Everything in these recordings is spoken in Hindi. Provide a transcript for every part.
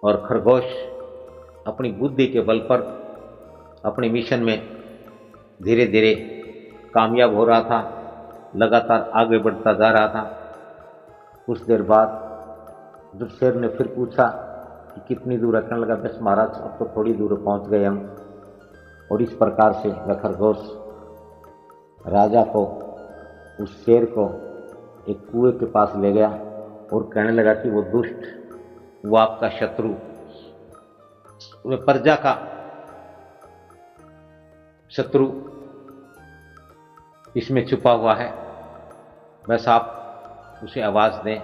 और खरगोश अपनी बुद्धि के बल पर अपने मिशन में धीरे धीरे कामयाब हो रहा था, लगातार आगे बढ़ता जा रहा था। कुछ देर बाद जब शेर ने फिर पूछा कि कितनी दूर है, कहने लगा बस महाराज अब तो थोड़ी दूर पहुंच गए हम। और इस प्रकार से वह खरगोश राजा को, उस शेर को एक कुएं के पास ले गया और कहने लगा कि वो दुष्ट, वो आपका शत्रु, वह प्रजा का शत्रु इसमें छुपा हुआ है, बस आप उसे आवाज़ दें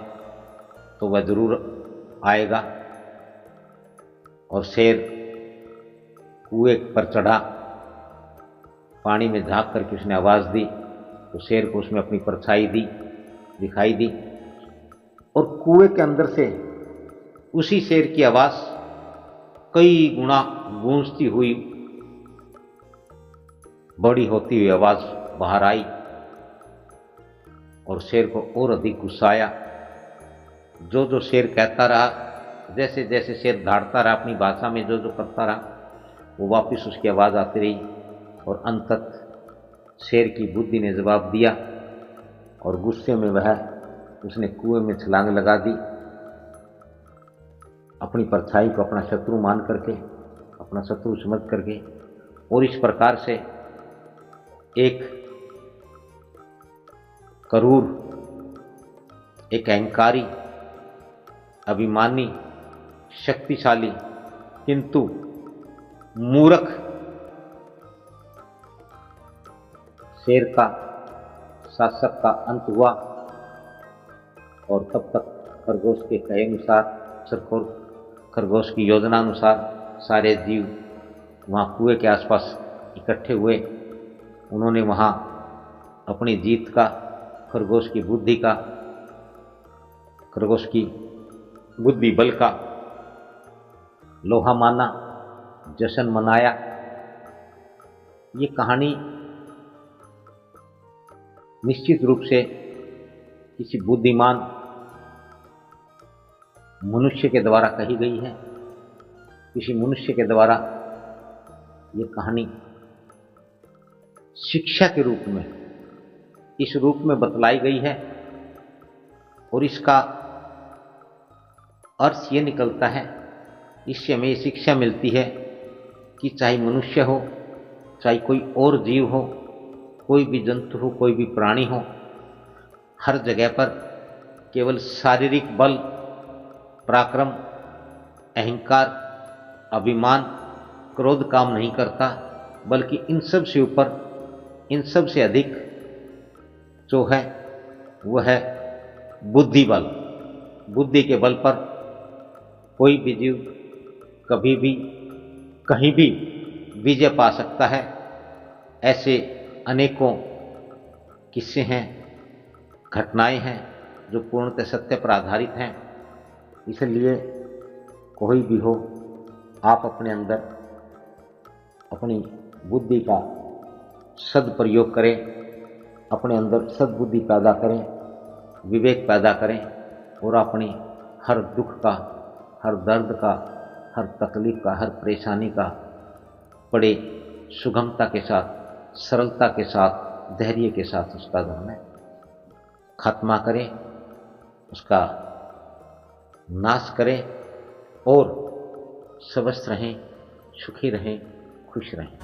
तो वह जरूर आएगा। और शेर कुएं पर चढ़ा, पानी में झांक करके उसने आवाज़ दी तो शेर को उसमें अपनी परछाई दिखाई दी। और कुएं के अंदर से उसी शेर की आवाज़ कई गुना गूंजती हुई, बड़ी होती हुई आवाज़ बाहर आई और शेर को और अधिक गुस्सा आया। जो शेर कहता रहा, जैसे जैसे शेर धाड़ता रहा अपनी भाषा में, जो करता रहा, वो वापस उसकी आवाज़ आती रही। और अंततः शेर की बुद्धि ने जवाब दिया और गुस्से में उसने कुएं में छलांग लगा दी, अपनी परछाई को अपना शत्रु मान करके, अपना शत्रु समझ करके। और इस प्रकार से एक क्रूर, एक अहंकारी, अभिमानी, शक्तिशाली किंतु मूर्ख शेर का शासक का अंत हुआ। और तब तक खरगोश के कहे अनुसार, खरगोश की योजना अनुसार सारे जीव वहाँ कुएं के आसपास इकट्ठे हुए। उन्होंने वहाँ अपनी जीत का, खरगोश की बुद्धि का, खरगोश की बुद्धि बल का लोहा माना, जश्न मनाया। ये कहानी निश्चित रूप से किसी बुद्धिमान मनुष्य के द्वारा कही गई है। किसी मनुष्य के द्वारा ये कहानी शिक्षा के रूप में, इस रूप में बतलाई गई है। और इसका अर्थ ये निकलता है, इससे हमें ये शिक्षा मिलती है कि चाहे मनुष्य हो, चाहे कोई और जीव हो, कोई भी जंतु हो, कोई भी प्राणी हो, हर जगह पर केवल शारीरिक बल, पराक्रम, अहंकार, अभिमान, क्रोध काम नहीं करता, बल्कि इन सब से ऊपर, इन सब से अधिक जो है वह है बुद्धि बल। बुद्धि के बल पर कोई भी जीव कभी भी कहीं भी विजय पा सकता है। ऐसे अनेकों किस्से हैं, घटनाएं हैं जो पूर्णतः सत्य पर आधारित हैं। इसलिए कोई भी हो, आप अपने अंदर अपनी बुद्धि का सदप्रयोग करें, अपने अंदर सद्बुद्धि पैदा करें, विवेक पैदा करें और अपनी हर दुख का, हर दर्द का, हर तकलीफ का, हर परेशानी का बड़े सुगमता के साथ, सरलता के साथ, धैर्य के साथ उसका जो है खात्मा करें, उसका नाश करें और स्वस्थ रहें, सुखी रहें, खुश रहें।